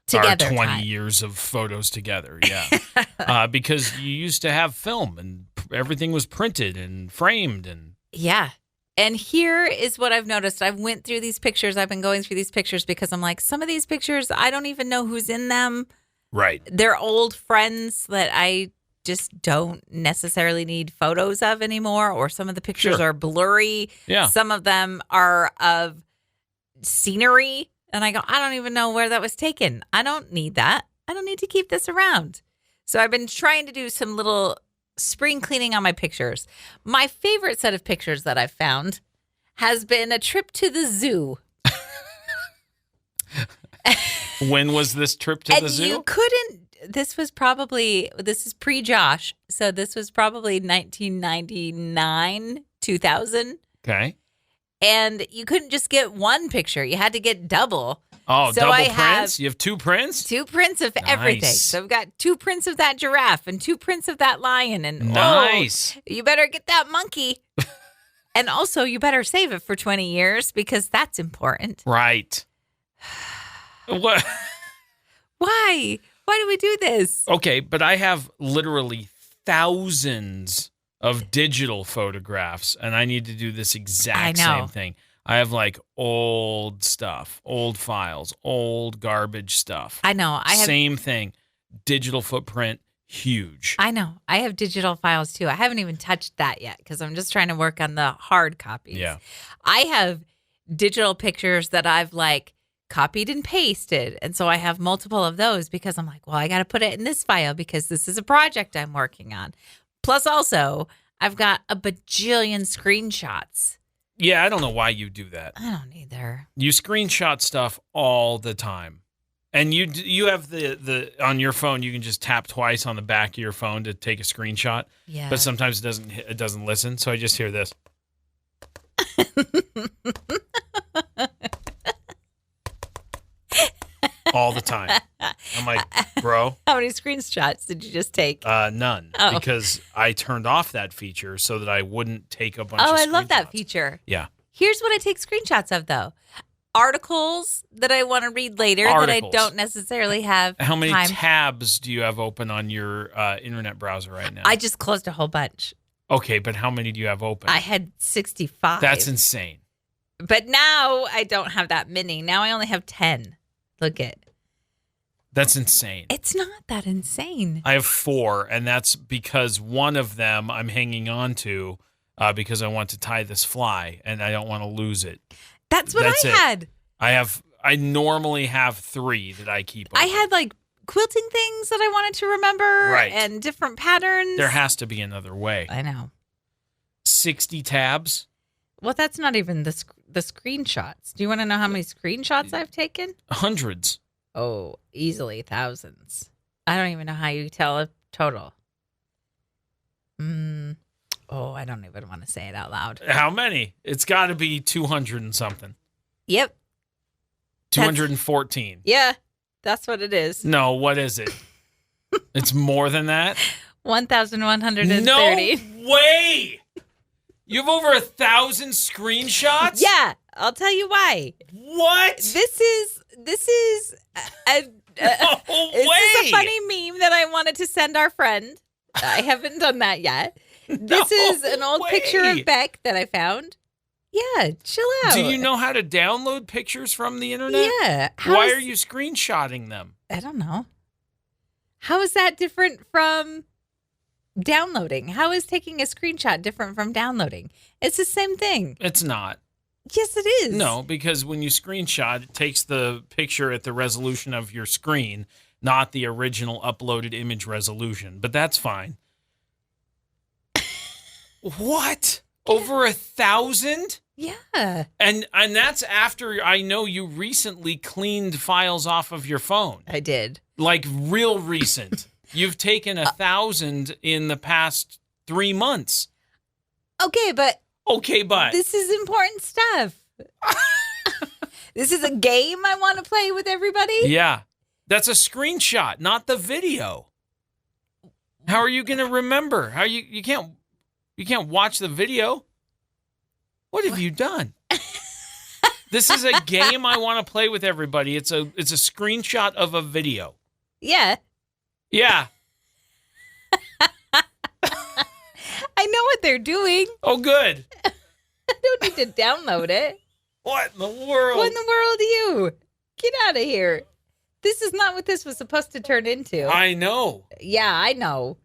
together our 20 time. Years of photos together, yeah. Because you used to have film, and everything was printed and framed. Yeah. And here is what I've noticed. I've went through these pictures. I've been going through these pictures because I'm like, some of these pictures, I don't even know who's in them. Right. They're old friends that I just don't necessarily need photos of anymore. Or some of the pictures are blurry. Yeah. Some of them are of scenery. And I go, I don't even know where that was taken. I don't need that. I don't need to keep this around. So I've been trying to do some little spring cleaning on my pictures. My favorite set of pictures that I've found has been a trip to the zoo. When was this trip to the zoo? And you couldn't, this is pre-Josh, so this was probably 1999, 2000. Okay. And you couldn't just get one picture. You had to get double. Oh, so double prints? You have two prints? Two prints of everything. So I've got two prints of that giraffe and two prints of that lion. And nice. You better get that monkey. And also, you better save it for 20 years because that's important. Right. What? Why? Why do we do this? Okay, but I have literally thousands of digital photographs, and I need to do this exact same thing. I have like old stuff, old files, old garbage stuff. I know. Same thing. Digital footprint, huge. I know. I have digital files too. I haven't even touched that yet because I'm just trying to work on the hard copies. Yeah. I have digital pictures that I've like copied and pasted. And so I have multiple of those because I'm like, well, I got to put it in this file because this is a project I'm working on. Plus also, I've got a bajillion screenshots. Yeah, I don't know why you do that. I don't either. You screenshot stuff all the time. And you have the on your phone, you can just tap twice on the back of your phone to take a screenshot. Yeah. But sometimes it doesn't listen, so I just hear this. All the time. I'm like, bro. How many screenshots did you just take? None. Oh. Because I turned off that feature so that I wouldn't take a bunch of screenshots. Oh, I love that feature. Yeah. Here's what I take screenshots of, though. Articles that I want to read later that I don't necessarily have How many time. tabs do you have open on your internet browser right now? I just closed a whole bunch. Okay, but how many do you have open? I had 65. That's insane. But now I don't have that many. Now I only have 10. Look it. That's insane. It's not that insane. I have 4, and that's because one of them I'm hanging on to because I want to tie this fly, and I don't want to lose it. That's what I had. I normally have 3 that I keep open. I had like quilting things that I wanted to remember. Right. And different patterns. There has to be another way. I know. 60 tabs. Well, that's not even the screenshots. Do you want to know how many screenshots I've taken? Hundreds. Oh, easily thousands. I don't even know how you tell a total. Oh, I don't even want to say it out loud. How many? It's got to be 200 and something. Yep. 214. Yeah, that's what it is. No, what is it? It's more than that? 1,130. No way! You have over 1,000 screenshots? Yeah, I'll tell you why. What? This is a funny meme that I wanted to send our friend. I haven't done that yet. This is an old picture of Beck that I found. Yeah, chill out. Do you know how to download pictures from the internet? Yeah. Why are you screenshotting them? I don't know. How is that different from downloading? How is taking a screenshot different from downloading? It's the same thing. It's not. Yes, it is. No, because when you screenshot, it takes the picture at the resolution of your screen, not the original uploaded image resolution. But that's fine. What? Over 1,000? Yeah. And that's after I know you recently cleaned files off of your phone. I did. Like real recent. You've taken 1,000 in the past 3 months. Okay, but this is important stuff. This is a game I want to play with everybody. Yeah. That's a screenshot, not the video. How are you going to remember? How you can't watch the video? What have you done? This is a game I want to play with everybody. It's a screenshot of a video. Yeah. Yeah. I know what they're doing. Oh, good. I don't need to download it. What in the world? What in the world are you? Get out of here. This is not what this was supposed to turn into. I know. Yeah, I know.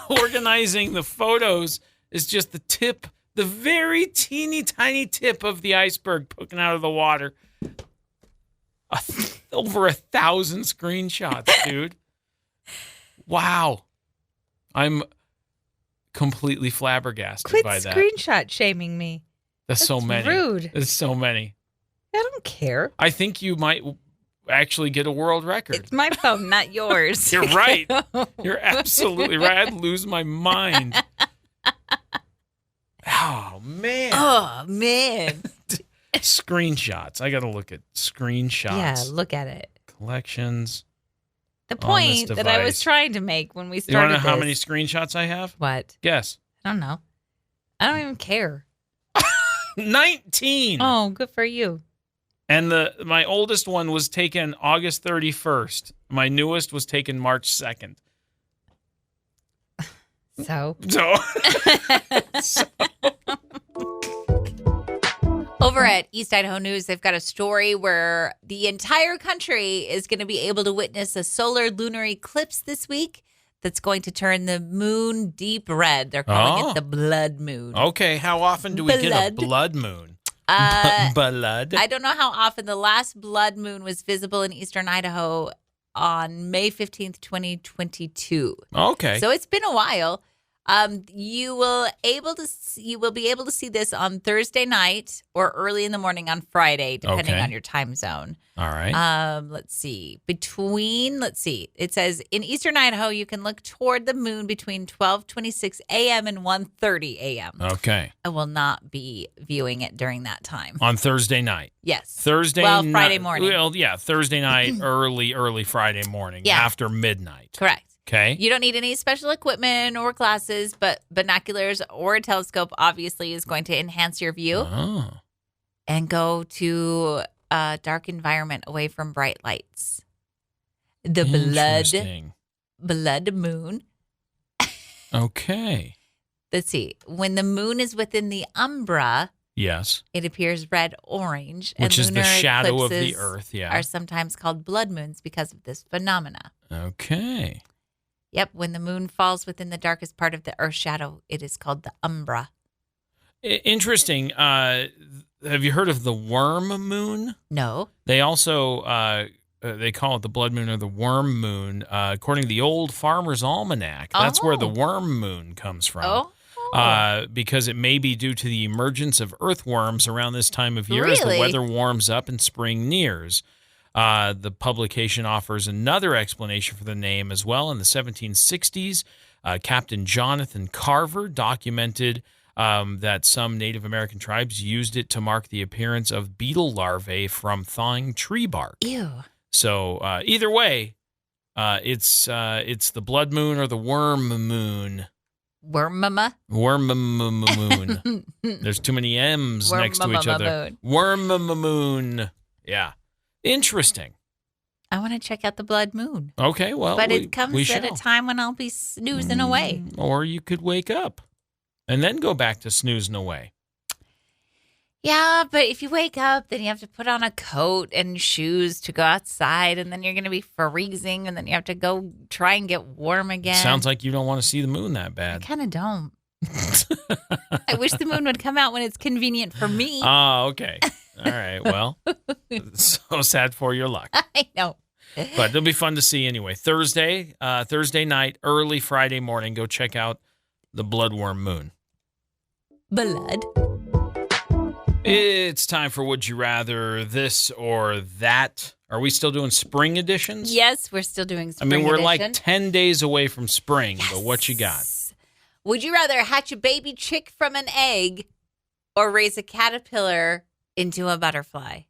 Organizing the photos is just the tip, the very teeny tiny tip of the iceberg poking out of the water. Over 1,000 screenshots, dude. Wow. I'm completely flabbergasted by that. Quit screenshot shaming me. That's so many. Rude. It's so many. I don't care. I think you might actually get a world record. It's my phone, not yours. You're right. You're absolutely right. I'd lose my mind. Oh, man. Oh, man. Screenshots. I got to look at screenshots. Yeah, look at it. Collections. The point that I was trying to make when we started You want to know how many screenshots I have? What? Guess. I don't know. I don't even care. 19. Oh, good for you. And my oldest one was taken August 31st. My newest was taken March 2nd. So. Over at East Idaho News, they've got a story where the entire country is going to be able to witness a solar lunar eclipse this week that's going to turn the moon deep red. They're calling it the blood moon. Okay, how often do we get a blood moon? Blood? I don't know how often. The last blood moon was visible in eastern Idaho on May 15th, 2022. Okay. So it's been a while. You will be able to see this on Thursday night or early in the morning on Friday, depending on your time zone. All right. Let's see. It says in eastern Idaho, you can look toward the moon between 12:26 a.m. and 1:30 a.m. Okay. I will not be viewing it during that time. On Thursday night. Yes. Friday morning. Well, yeah, Thursday night, early Friday morning, after midnight. Correct. Okay. You don't need any special equipment or glasses, but binoculars or a telescope obviously is going to enhance your view. Oh. And go to a dark environment away from bright lights. The blood moon. Okay. Let's see. When the moon is within the umbra, yes, it appears red-orange. Which is the shadow of the eclipses earth, yeah. Are sometimes called blood moons because of this phenomena. Okay. Yep, when the moon falls within the darkest part of the Earth's shadow, it is called the umbra. Interesting. Have you heard of the worm moon? No. They also they call it the blood moon or the worm moon. According to the Old Farmer's Almanac, that's where the worm moon comes from. Because it may be due to the emergence of earthworms around this time of year as the weather warms up and spring nears. The publication offers another explanation for the name as well. In the 1760s, Captain Jonathan Carver documented that some Native American tribes used it to mark the appearance of beetle larvae from thawing tree bark. Ew. So either way, it's the blood moon or the worm moon. Wormama? Worm-moon. There's too many M's next to each other. Worm-moon. Yeah. Interesting. I want to check out the blood moon. Okay, well, but it comes at a time when I'll be snoozing away. Or you could wake up and then go back to snoozing away. Yeah, but if you wake up, then you have to put on a coat and shoes to go outside, and then you're going to be freezing, and then you have to go try and get warm again. Sounds like you don't want to see the moon that I bad. kind of don't. I wish the moon would come out when it's convenient for me. Oh, okay. All right, well, so sad for your luck. I know. But it'll be fun to see anyway. Thursday night, early Friday morning, go check out the bloodworm moon. Blood. It's time for Would You Rather This or That. Are we still doing spring editions? Yes, we're still doing spring edition. We're like 10 days away from spring, but what you got? Would you rather hatch a baby chick from an egg or raise a caterpillar into a butterfly?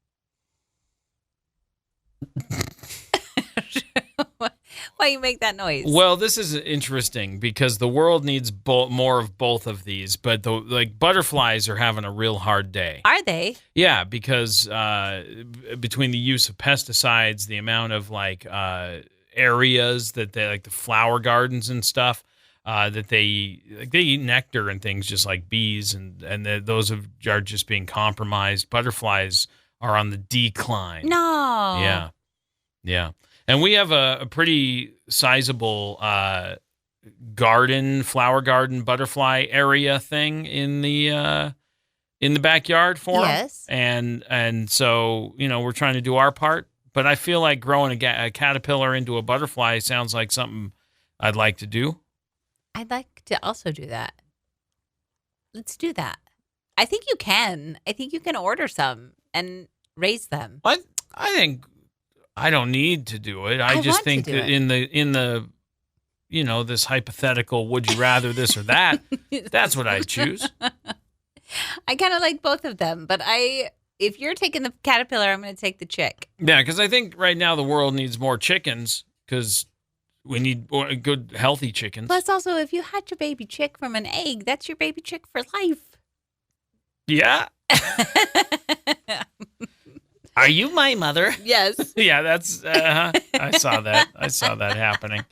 Why you make that noise? Well, this is interesting because the world needs more of both of these, but butterflies are having a real hard day. Are they? Yeah, because between the use of pesticides, the amount of areas that they like the flower gardens and stuff that they eat nectar and things just like bees, and those are just being compromised. Butterflies are on the decline. No. Yeah. And we have a pretty sizable flower garden, butterfly area thing in the backyard for them. Yes. And so, we're trying to do our part. But I feel like growing a caterpillar into a butterfly sounds like something I'd like to do. I'd like to also do that. Let's do that. I think you can. I think you can order some and raise them. I think I don't need to do it. I just think that in the this hypothetical would you rather this or that, that's what I'd choose. I kind of like both of them, but if you're taking the caterpillar, I'm going to take the chick. Yeah, because I think right now the world needs more chickens because we need good, healthy chickens. Plus, also, if you hatch a baby chick from an egg, that's your baby chick for life. Yeah. Are you my mother? Yes. Yeah, that's. I saw that happening.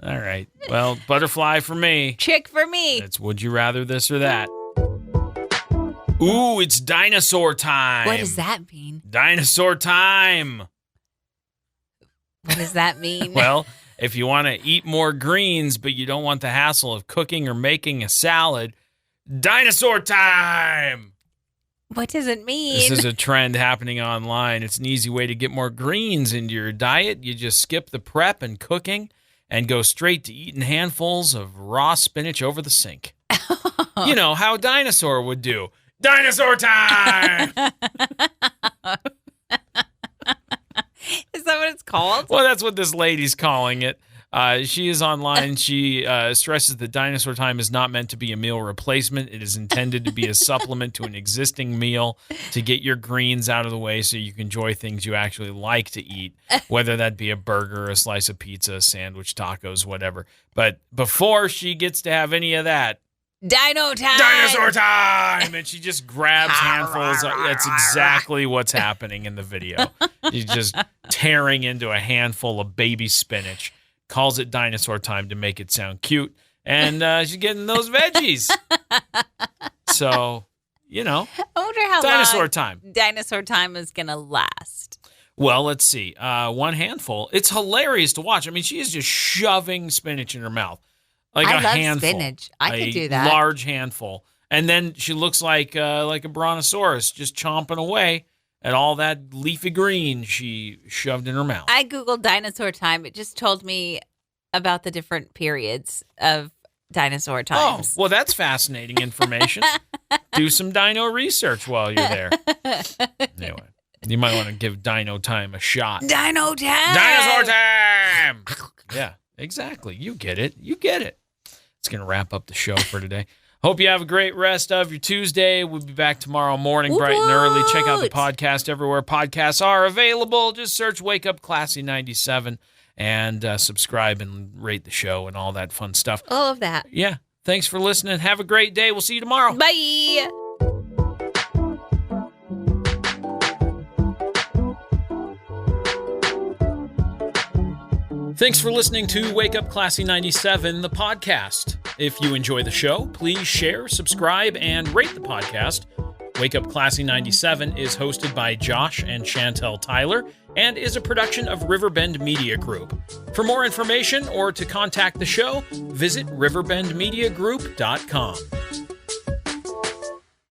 All right. Well, butterfly for me. Chick for me. It's would you rather this or that? Ooh, it's dinosaur time. What does that mean? Dinosaur time. What does that mean? Well, if you want to eat more greens, but you don't want the hassle of cooking or making a salad, dinosaur time. What does it mean? This is a trend happening online. It's an easy way to get more greens into your diet. You just skip the prep and cooking and go straight to eating handfuls of raw spinach over the sink. You know how Dinosaur would do. Dinosaur time! Is that what it's called? Well, that's what this lady's calling it. She is online. She stresses that dinosaur time is not meant to be a meal replacement. It is intended to be a supplement to an existing meal to get your greens out of the way so you can enjoy things you actually like to eat, whether that be a burger, a slice of pizza, a sandwich, tacos, whatever. But before she gets to have any of that, Dinosaur time! And she just grabs handfuls. That's exactly what's happening in the video. She's just tearing into a handful of baby spinach. Calls it dinosaur time to make it sound cute. And she's getting those veggies. So, I wonder how dinosaur long time. Dinosaur time is going to last. Well, let's see. One handful. It's hilarious to watch. I mean, she is just shoving spinach in her mouth. Like I a love handful. Spinach. I could do that. Large handful. And then she looks like a brontosaurus just chomping away. and all that leafy green she shoved in her mouth. I Googled dinosaur time. It just told me about the different periods of dinosaur times. Oh, well, that's fascinating information. Do some dino research while you're there. Anyway, you might want to give dino time a shot. Dino time! Dinosaur time! Yeah, exactly. You get it. You get it. It's going to wrap up the show for today. Hope you have a great rest of your Tuesday. We'll be back tomorrow morning, bright and early. Check out the podcast everywhere podcasts are available. Just search Wake Up Classy 97 and subscribe and rate the show and all that fun stuff. All of that. Yeah. Thanks for listening. Have a great day. We'll see you tomorrow. Bye. Thanks for listening to Wake Up Classy 97, the podcast. If you enjoy the show, please share, subscribe, and rate the podcast. Wake Up Classy 97 is hosted by Josh and Chantel Tyler and is a production of Riverbend Media Group. For more information or to contact the show, visit riverbendmediagroup.com.